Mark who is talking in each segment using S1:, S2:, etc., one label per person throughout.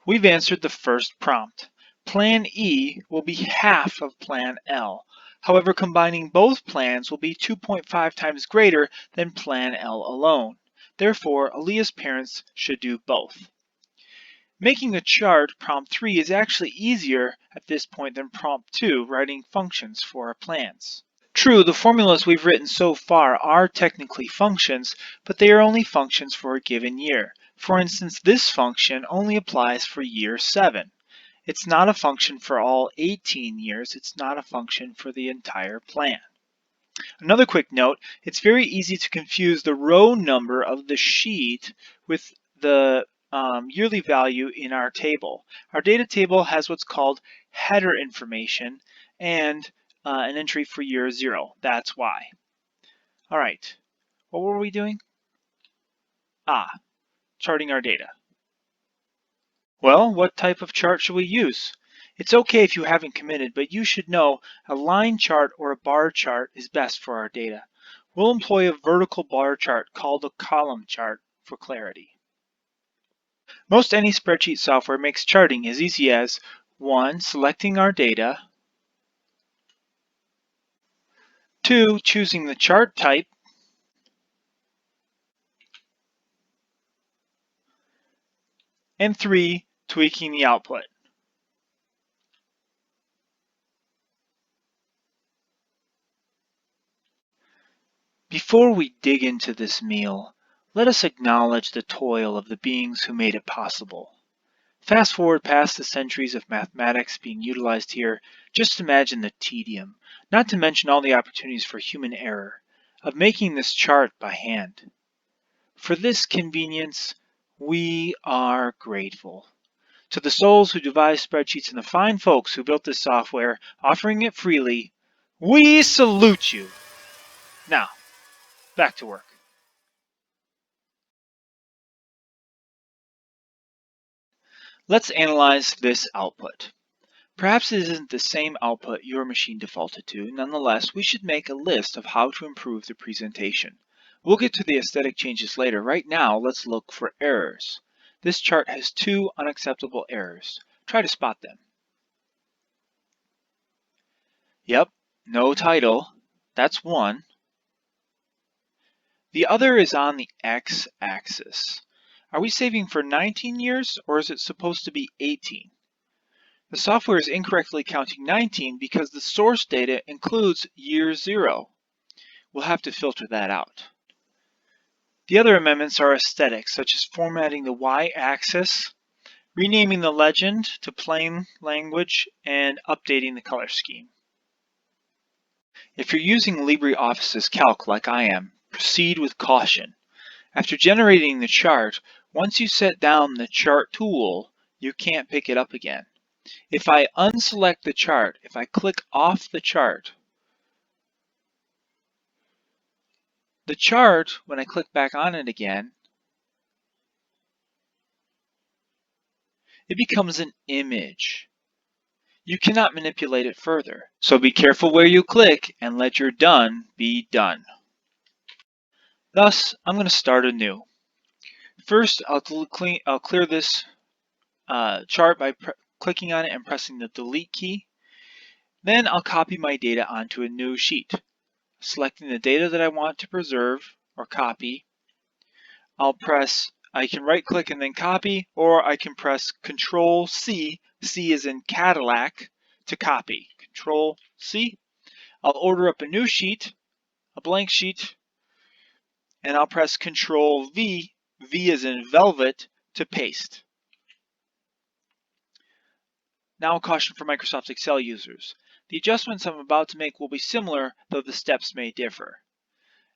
S1: We've answered the first prompt. Plan E will be half of Plan L. However, combining both plans will be 2.5 times greater than Plan L alone. Therefore, Aaliyah's parents should do both. Making a chart, prompt 3, is actually easier at this point than prompt 2, writing functions for our plans. True, the formulas we've written so far are technically functions, but they are only functions for a given year. For instance, this function only applies for year 7. It's not a function for all 18 years. It's not a function for the entire plan. Another quick note, it's very easy to confuse the row number of the sheet with the yearly value in our table. Our data table has what's called header information and an entry for year 0. That's why. All right, what were we doing? Charting our data. Well, what type of chart should we use? It's okay if you haven't committed, but you should know a line chart or a bar chart is best for our data. We'll employ a vertical bar chart called a column chart for clarity. Most any spreadsheet software makes charting as easy as 1. Selecting our data, 2. Choosing the chart type, and 3. Tweaking the output. Before we dig into this meal, let us acknowledge the toil of the beings who made it possible. Fast forward past the centuries of mathematics being utilized here, just imagine the tedium, not to mention all the opportunities for human error, of making this chart by hand. For this convenience, we are grateful. To the souls who devised spreadsheets and the fine folks who built this software, offering it freely, we salute you. Now, back to work. Let's analyze this output. Perhaps it isn't the same output your machine defaulted to. Nonetheless, we should make a list of how to improve the presentation. We'll get to the aesthetic changes later. Right now, let's look for errors. This chart has 2 unacceptable errors. Try to spot them. Yep, no title. That's one. The other is on the x-axis. Are we saving for 19 years or is it supposed to be 18? The software is incorrectly counting 19 because the source data includes year 0. We'll have to filter that out. The other amendments are aesthetic, such as formatting the y-axis, renaming the legend to plain language, and updating the color scheme. If you're using LibreOffice's Calc like I am, proceed with caution. After generating the chart, once you set down the chart tool, you can't pick it up again. If I unselect the chart, if I click off the chart, when I click back on it again, it becomes an image. You cannot manipulate it further. So be careful where you click and let your done be done. Thus, I'm going to start anew. First, I'll clear this chart by clicking on it and pressing the delete key. Then I'll copy my data onto a new sheet. Selecting the data that I want to preserve or copy, I can right click and then copy, or I can press Control C, C is in Cadillac, to copy. Control C. I'll order up a new sheet, a blank sheet, and I'll press Control V, V is in Velvet, to paste. Now a caution for Microsoft Excel users. The adjustments I'm about to make will be similar, though the steps may differ.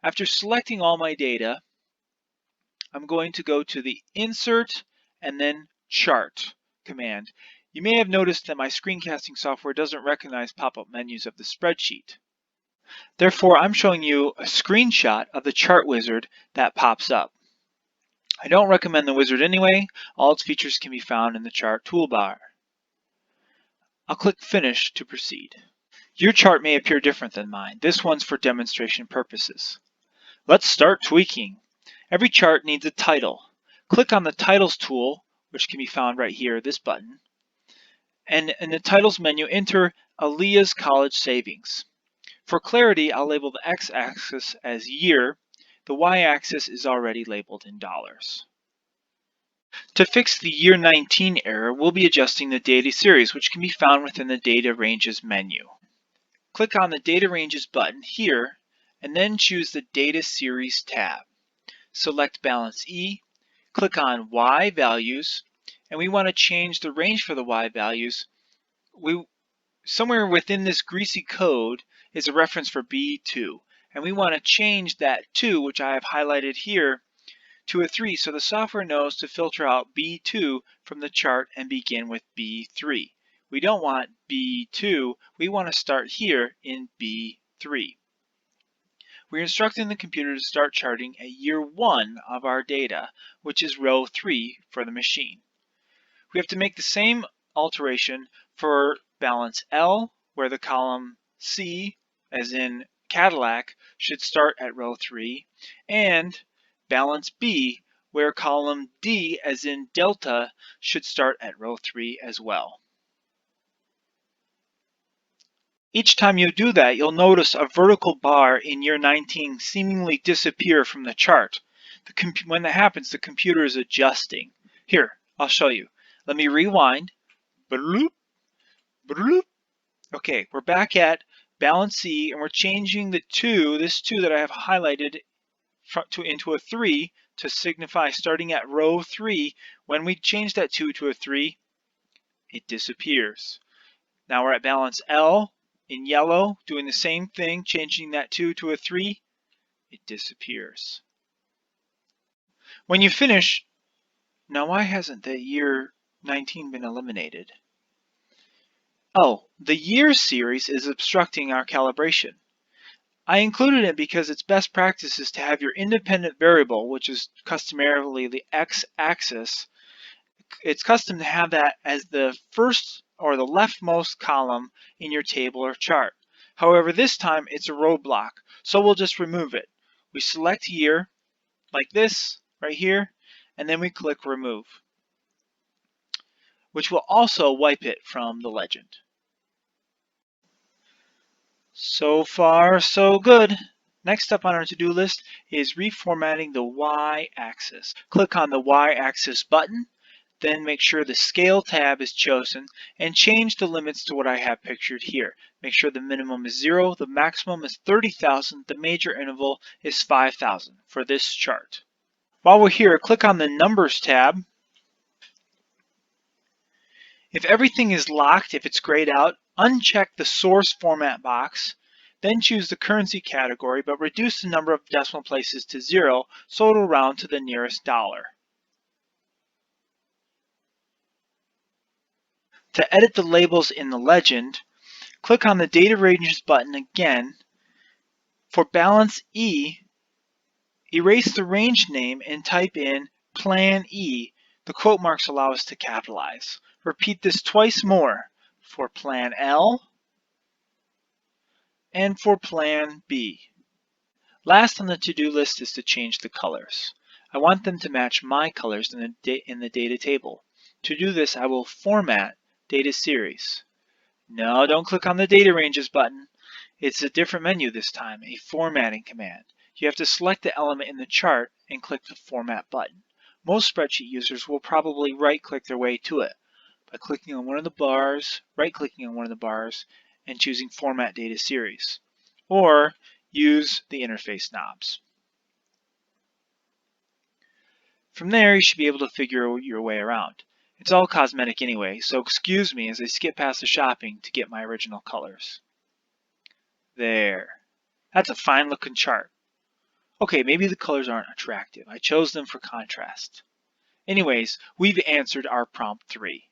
S1: After selecting all my data, I'm going to go to the Insert and then Chart command. You may have noticed that my screencasting software doesn't recognize pop-up menus of the spreadsheet. Therefore, I'm showing you a screenshot of the chart wizard that pops up. I don't recommend the wizard anyway. All its features can be found in the chart toolbar. I'll click Finish to proceed. Your chart may appear different than mine. This one's for demonstration purposes. Let's start tweaking. Every chart needs a title. Click on the Titles tool, which can be found right here, this button. And in the titles menu, enter Aaliyah's college savings. For clarity, I'll label the x-axis as year. The y-axis is already labeled in dollars. To fix the year 19 error, we'll be adjusting the data series, which can be found within the Data Ranges menu. Click on the Data Ranges button here, and then choose the Data Series tab. Select Balance E, click on Y values, and we want to change the range for the Y values. Somewhere within this greasy code is a reference for B2, and we want to change that 2, which I have highlighted here, to a 3, so the software knows to filter out B2 from the chart and begin with B3. We don't want B2, we want to start here in B3. We're instructing the computer to start charting at year 1 of our data, which is row 3 for the machine. We have to make the same alteration for balance L, where the column C, as in Cadillac, should start at row 3, and balance B, where column D, as in Delta, should start at row 3 as well. Each time you do that, you'll notice a vertical bar in year 19 seemingly disappear from the chart. When that happens, the computer is adjusting. Here, I'll show you. Let me rewind. Bloop, bloop. Okay, we're back at balance C, and we're changing the 2, this 2 that I have highlighted, into a 3 to signify starting at row 3. When we change that 2 to a 3, it disappears. Now we're at balance L in yellow, doing the same thing, changing that 2 to a 3, it disappears. When you finish, now why hasn't the year 19 been eliminated? Oh, the year series is obstructing our calibration. I included it because it's best practices to have your independent variable, which is customarily the x-axis. It's custom to have that as the first or the leftmost column in your table or chart. However, this time it's a roadblock, so we'll just remove it. We select year, like this, right here, and then we click remove, which will also wipe it from the legend. So far, so good. Next up on our to-do list is reformatting the y-axis. Click on the y-axis button, then make sure the Scale tab is chosen, and change the limits to what I have pictured here. Make sure the minimum is 0, the maximum is 30,000, the major interval is 5,000 for this chart. While we're here, click on the Numbers tab. If everything is locked, if it's grayed out, uncheck the Source Format box, then choose the currency category, but reduce the number of decimal places to 0 so it'll round to the nearest dollar. To edit the labels in the legend, click on the Data Ranges button again. For balance E, erase the range name and type in Plan E. The quote marks allow us to capitalize. Repeat this twice more for Plan L and for Plan B. Last on the to-do list is to change the colors. I want them to match my colors in the data table. To do this, I will format Data Series. No, don't click on the Data Ranges button. It's a different menu this time, a formatting command. You have to select the element in the chart and click the Format button. Most spreadsheet users will probably right-click their way to it by clicking on one of the bars, right-clicking on one of the bars, and choosing Format Data Series, or use the interface knobs. From there, you should be able to figure your way around. It's all cosmetic anyway, so excuse me as I skip past the shopping to get my original colors. There. That's a fine looking chart. Okay, maybe the colors aren't attractive. I chose them for contrast. Anyways, we've answered our prompt 3.